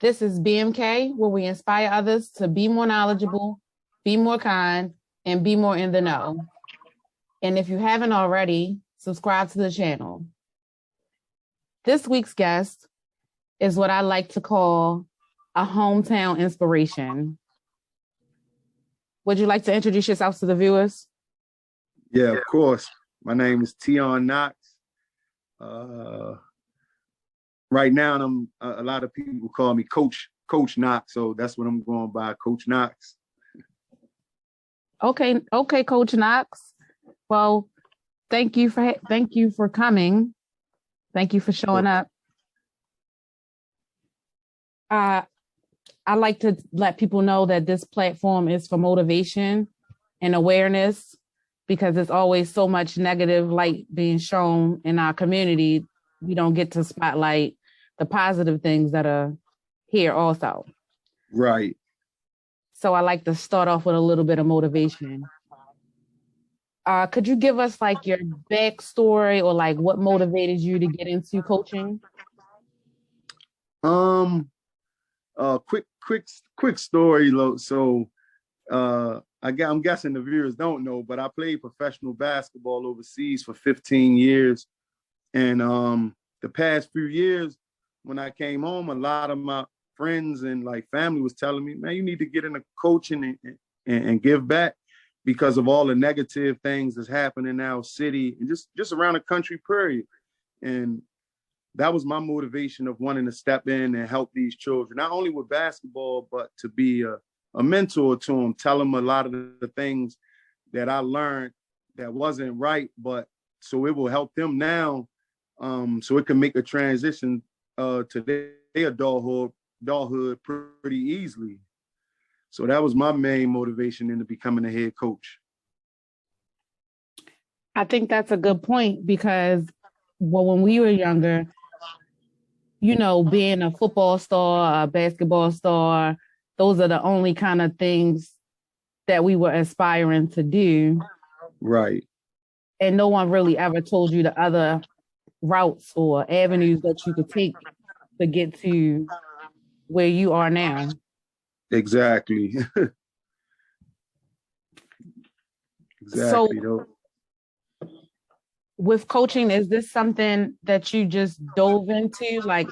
This is BMK, where we inspire others to be more knowledgeable, be more kind, and be more in the know. And if you haven't already, subscribe to the channel. This week's guest is what I like to call a hometown inspiration. Would you like to introduce yourself to the viewers? Yeah, of course. My name is Knox. Right now, a lot of people call me Coach Knox, so that's what I'm going by, Coach Knox. Okay, Coach Knox. Well, thank you for coming. Thank you for showing up. I like to let people know that this platform is for motivation and awareness, because there's always so much negative light being shown in our community. We don't get to spotlight the positive things that are here also. Right. So I like to start off with a little bit of motivation. Could you give us like your backstory, or like what motivated you to get into coaching? Quick story. So I'm guessing the viewers don't know, but I played professional basketball overseas for 15 years. And the past few years, when I came home, a lot of my friends and like family was telling me, man, you need to get into coaching and give back, because of all the negative things that's happening in our city and just around the country, period. And that was my motivation of wanting to step in and help these children, not only with basketball, but to be a mentor to them, tell them a lot of the things that I learned that wasn't right, but so it will help them now, so it can make a transition to their adulthood pretty easily. So that was my main motivation into becoming a head coach. I think that's a good point, because when we were younger, you know, being a football star, a basketball star, those are the only kind of things that we were aspiring to do. Right. And no one really ever told you the other routes or avenues that you could take to get to where you are now. Exactly. Exactly. So with coaching, is this something that you just dove into? Like,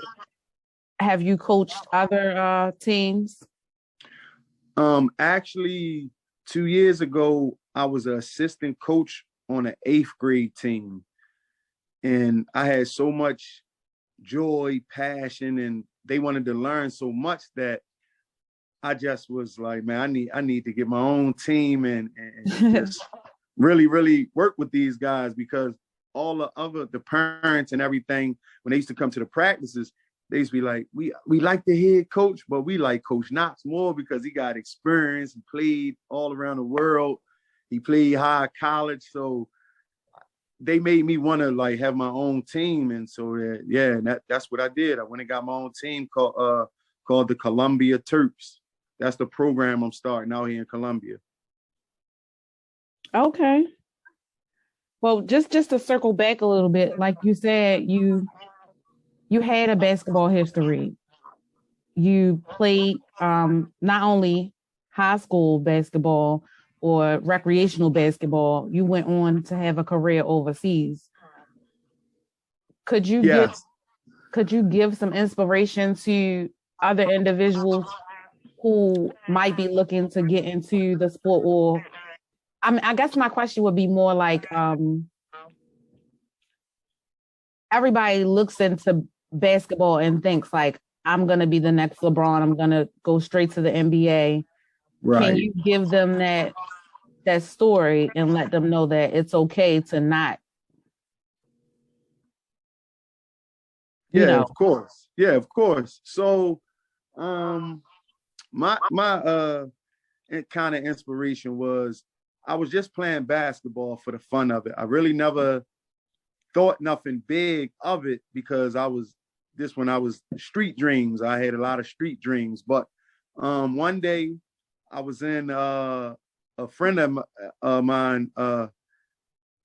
have you coached other teams? Actually, 2 years ago, I was an assistant coach on an 8th grade team. And I had so much joy, passion, and they wanted to learn so much that I just was like, man, I need to get my own team and just really work with these guys, because all the parents and everything, when they used to come to the practices, they used to be like, we like the head coach, but we like Coach Knox more because he got experience and played all around the world. He played high college, so they made me want to like have my own team. And so that's what I did. I went and got my own team called the Columbia Terps. That's the program I'm starting out here in Columbia. Okay. Well, just to circle back a little bit, like you said, you had a basketball history. You played not only high school basketball or recreational basketball, you went on to have a career overseas. Could you give some inspiration to other individuals who might be looking to get into the sport? Or I guess my question would be more like, everybody looks into basketball and thinks like, I'm going to be the next LeBron. I'm going to go straight to the NBA. Right. Can you give them that story and let them know that it's okay to not? Of course. Yeah, of course. So, my kind of inspiration was, I was just playing basketball for the fun of it. I really never thought nothing big of it, because when I was street dreams. I had a lot of street dreams. But one day I was in a friend of mine,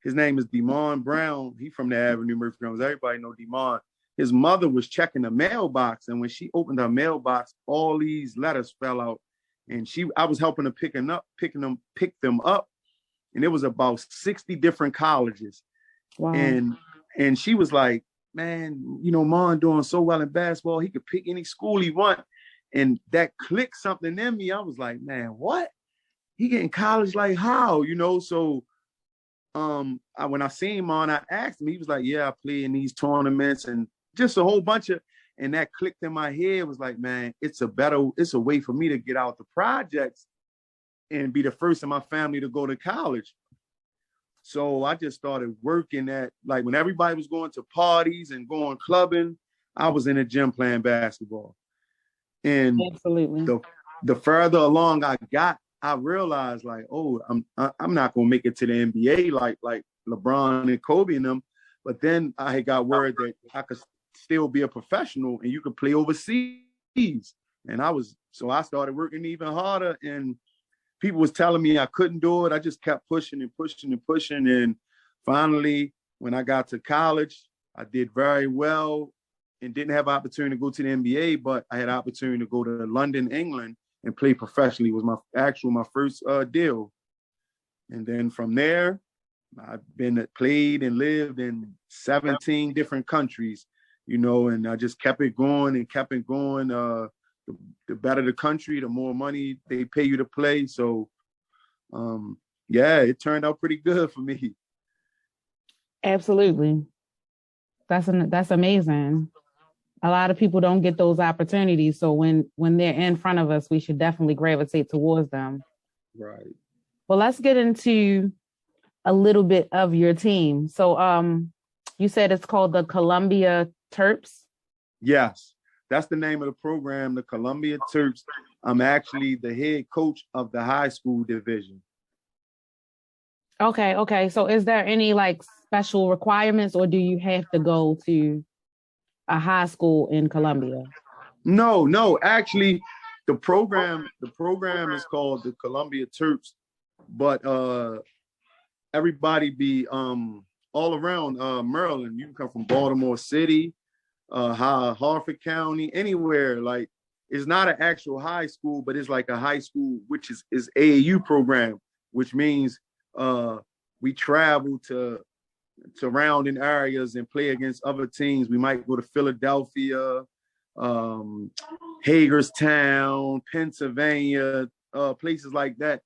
his name is BeMore Brown. He from the Avenue Murphy Jones. Everybody know BeMore. his mother was checking the mailbox, and when she opened her mailbox, all these letters fell out. And I was helping her pick them up, and it was about 60 different colleges. Wow. And she was like, man, Mon doing so well in basketball, he could pick any school he want. And that clicked something in me. I was like, man, what? He getting college, like how? So when I seen Mon, I asked him, he was like, yeah, I play in these tournaments and just a whole bunch of, and that clicked in my head, was like, man, it's a way for me to get out the projects and be the first in my family to go to college. So I just started working at, like, when everybody was going to parties and going clubbing, I was in the gym playing basketball. And absolutely, the further along I got, I realized, like, oh, I'm not gonna make it to the NBA like LeBron and Kobe and them. But then I had got word that I could still be a professional and you could play overseas. And so I started working even harder, and people was telling me I couldn't do it. I just kept pushing and pushing and pushing. And finally, when I got to college, I did very well and didn't have an opportunity to go to the NBA, but I had an opportunity to go to London, England, and play professionally. It was my first deal. And then from there, I've played and lived in 17 different countries, and I just kept it going and kept it going. The better the country, the more money they pay you to play. So, yeah, it turned out pretty good for me. Absolutely. That's amazing. A lot of people don't get those opportunities. So when they're in front of us, we should definitely gravitate towards them. Right. Well, let's get into a little bit of your team. So you said it's called the Columbia Terps? Yes. That's the name of the program, the Columbia Terps. I'm actually the head coach of the high school division. Okay. So is there any like special requirements, or do you have to go to a high school in Columbia? No. Actually, the program is called the Columbia Terps, but everybody be all around Maryland. You can come from Baltimore City, Harford County, anywhere. Like, it's not an actual high school, but it's like a high school, which is AAU program, which means we travel to surrounding areas and play against other teams. We might go to Philadelphia, Hagerstown, Pennsylvania, places like that,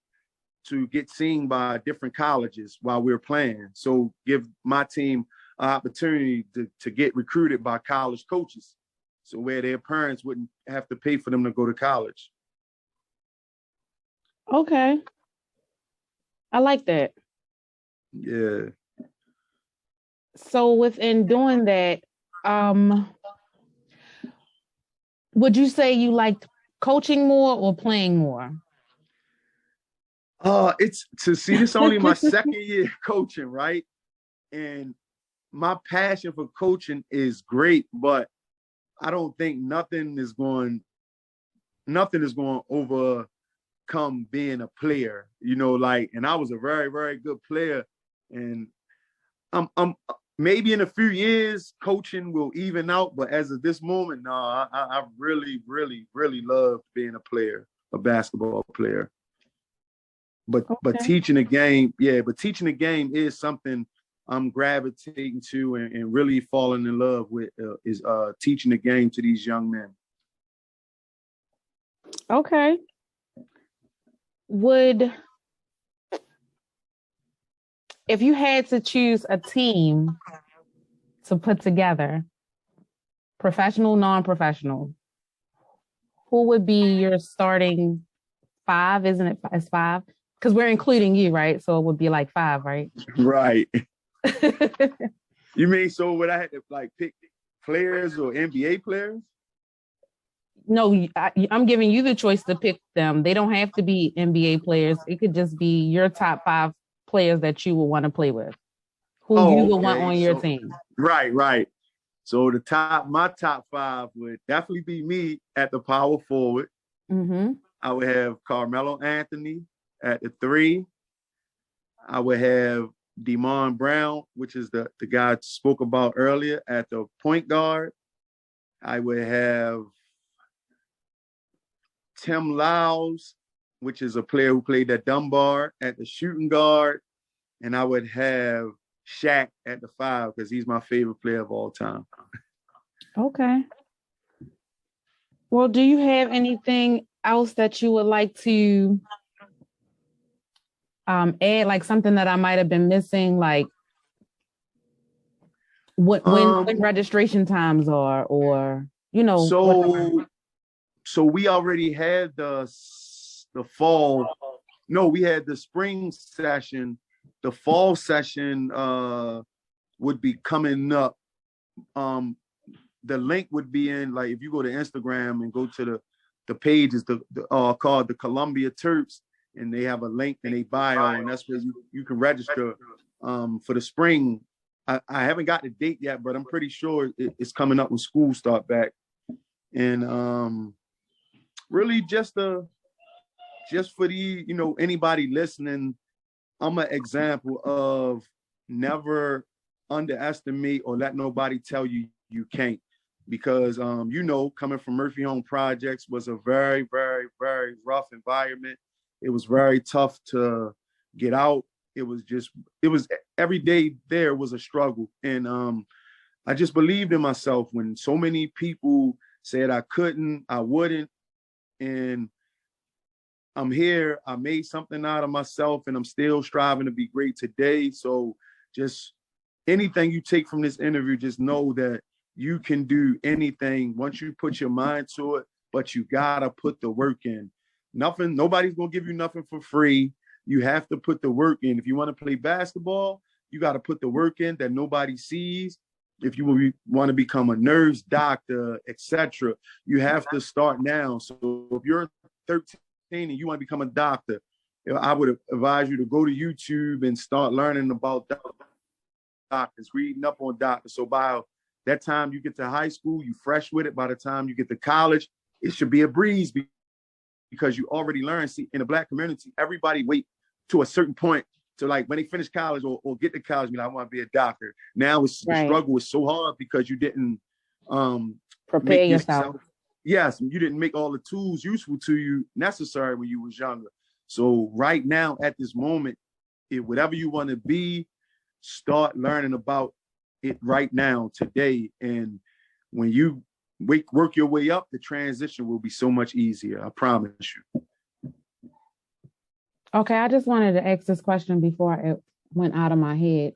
to get seen by different colleges while we're playing. So give my team an opportunity to get recruited by college coaches, so where their parents wouldn't have to pay for them to go to college. Okay. I like that. Yeah. So within doing that, would you say you liked coaching more or playing more? It's only my second year coaching, right? And my passion for coaching is great, but I don't think nothing is going to overcome being a player, and I was a very, very good player. And I'm maybe in a few years coaching will even out, but as of this moment, no, I really, really, really love being a basketball player. But teaching the game, is something I'm gravitating to and really falling in love with, is teaching the game to these young men. Okay. If you had to choose a team to put together, professional, non-professional, who would be your starting five? Isn't it? It's five? Because we're including you, right? So it would be like five, right? Right. You mean, so would I have to like pick players or NBA players? No, I'm giving you the choice to pick them. They don't have to be NBA players. It could just be your top five players that you would want to play with, who you would want on your team. Right. So my top five would definitely be me at the power forward. Mm-hmm. I would have Carmelo Anthony at the 3. I would have Demond Brown, which is the guy I spoke about earlier, at the point guard. I would have Tim Lyles, which is a player who played at Dunbar at the shooting guard. And I would have Shaq at the 5 because he's my favorite player of all time. Okay. Well, do you have anything else that you would like to add, like something that I might have been missing, like when registration times are, or So we already had the fall. No, we had the spring session. The fall session would be coming up. The link would be in, like, if you go to Instagram and go to the page is called the Columbia Terps, and they have a link in a bio, and that's where you can register for the spring. I haven't got the date yet, but I'm pretty sure it's coming up when school start back. And really just for the, anybody listening, I'm an example of never underestimate or let nobody tell you you can't. Because, coming from Murphy Home Projects was a very, very, very rough environment. It was very tough to get out. It was every day there was a struggle. And I just believed in myself when so many people said I couldn't, I wouldn't. And I'm here. I made something out of myself, and I'm still striving to be great today. So just anything you take from this interview, just know that you can do anything once you put your mind to it, but you gotta put the work in. Nobody's gonna give you nothing for free. You have to put the work in. If you want to play basketball, you got to put the work in that nobody sees. If you want to become a nurse, doctor, etc., you have to start now. So if you're 13 and you want to become a doctor, I would advise you to go to YouTube and start learning about doctors, reading up on doctors. So by that time you get to high school, you fresh with it. By the time you get to college, it should be a breeze because you already learned. See, in the Black community, everybody wait to a certain point to, like, when they finish college or get to college, I want to be a doctor. Now the struggle is so hard because you didn't prepare yourself. Yes, you didn't make all the tools useful to you necessary when you was younger. So right now, at this moment, whatever you want to be, start learning about it right now, today. And when you work your way up, the transition will be so much easier. I promise you. Okay, I just wanted to ask this question before it went out of my head.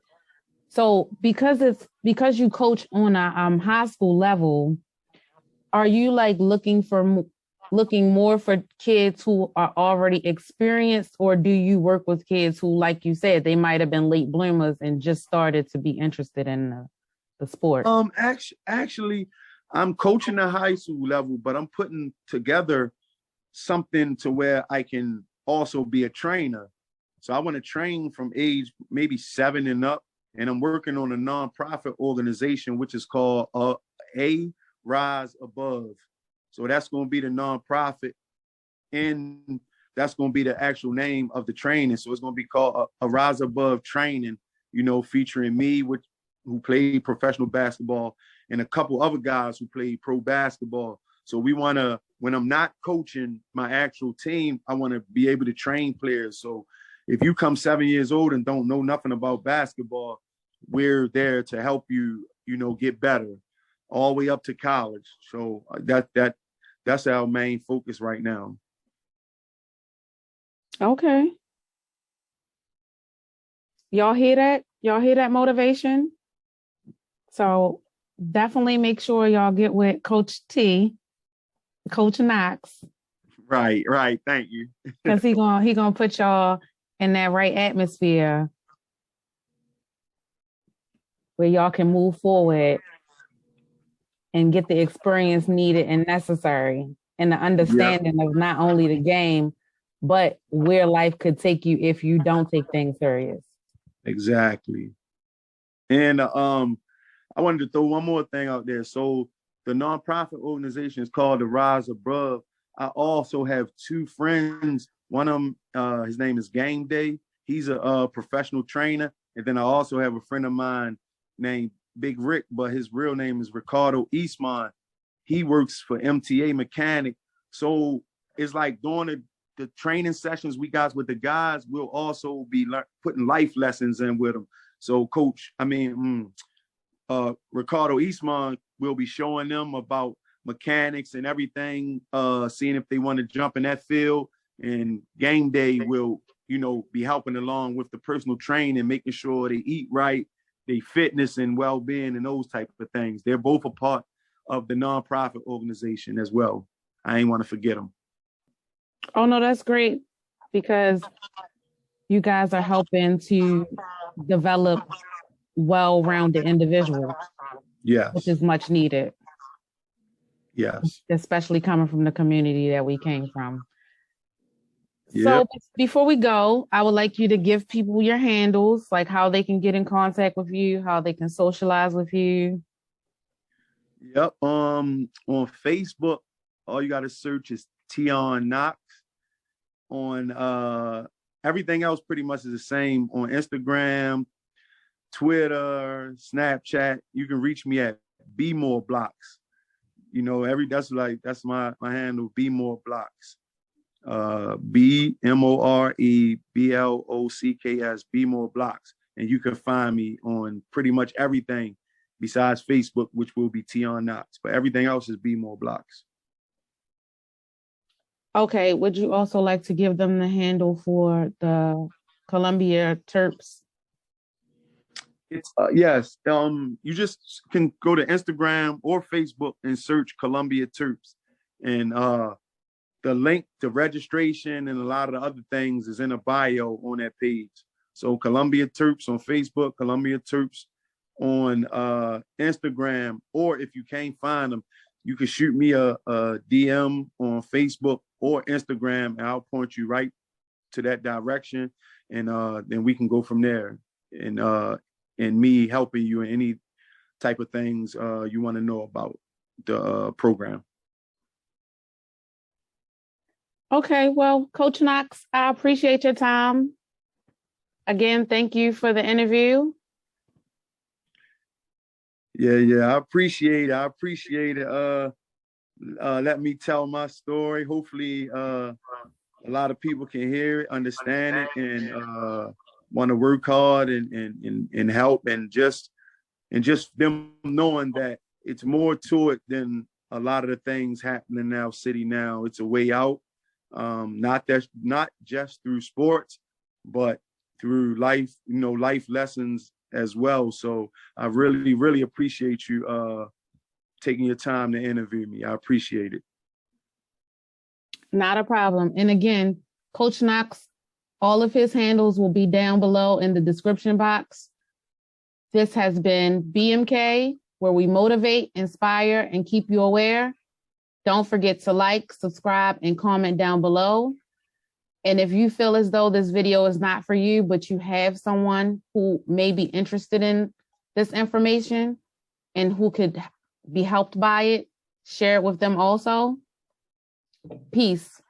So because you coach on a high school level, are you like looking more for kids who are already experienced, or do you work with kids who, like you said, they might have been late bloomers and just started to be interested in the sport? Actually, I'm coaching the high school level, but I'm putting together something to where I can also be a trainer. So I want to train from age maybe 7 and up, and I'm working on a nonprofit organization which is called A Rise Above. So that's going to be the nonprofit, and that's going to be the actual name of the training. So it's going to be called a Rise Above Training, featuring me, who played professional basketball, and a couple other guys who played pro basketball. So we want to, when I'm not coaching my actual team, I want to be able to train players. So if you come 7 years old and don't know nothing about basketball, we're there to help you, get better all the way up to college. So that's our main focus right now. Okay. Y'all hear that? Y'all hear that motivation? So definitely make sure y'all get with Coach T, Coach Knox. Right. Thank you. Because he gonna put y'all in that right atmosphere where y'all can move forward and get the experience needed and necessary, and the understanding of not only the game, but where life could take you if you don't take things serious. Exactly. And I wanted to throw one more thing out there. So the nonprofit organization is called the Rise Above. I also have 2 friends. One of them, his name is Game Day. He's a professional trainer. And then I also have a friend of mine named Big Rick, but his real name is Ricardo Eastmont. he works for MTA mechanic. So it's like during the training sessions we got with the guys, we'll also be putting life lessons in with them. So Ricardo Eastman will be showing them about mechanics and everything, seeing if they want to jump in that field. And game day will, be helping along with the personal training, making sure they eat right, they fitness and well-being and those type of things. They're both a part of the nonprofit organization as well. I ain't want to forget them. Oh, no, that's great, because you guys are helping to develop well-rounded individuals. Yes. Which is much needed. Yes. Especially coming from the community that we came from. Yep. So before we go, I would like you to give people your handles, like how they can get in contact with you, how they can socialize with you. Yep. On Facebook, all you got to search is Knox. On everything else pretty much is the same. On Instagram, Twitter, Snapchat, you can reach me at bemoreblocks. That's my handle, bemoreblocks. BMOREBLOCKS, bemoreblocks. And you can find me on pretty much everything besides Facebook, which will be Knox. But everything else is bemoreblocks. Okay. Would you also like to give them the handle for the Columbia Terps? Yes. You just can go to Instagram or Facebook and search Columbia Terps, and the link to registration and a lot of the other things is in a bio on that page. So Columbia Terps on Facebook, Columbia Terps on Instagram, or if you can't find them, you can shoot me a DM on Facebook or Instagram, and I'll point you right to that direction, and then we can go from there. And me helping you in any type of things you want to know about the program. Okay, well, Coach Knox, I appreciate your time. Again, thank you for the interview. Yeah, I appreciate it. Let me tell my story. Hopefully, a lot of people can hear it, understand it, and want to work hard and help, and just them knowing that it's more to it than a lot of the things happening in our city now. It's a way out, not just through sports, but through life, life lessons as well. So I really, really appreciate you taking your time to interview me. I appreciate it. Not a problem. And again, Coach Knox, all of his handles will be down below in the description box. This has been BMK, where we motivate, inspire, and keep you aware. Don't forget to like, subscribe, and comment down below. And if you feel as though this video is not for you, but you have someone who may be interested in this information and who could be helped by it, share it with them also. Peace.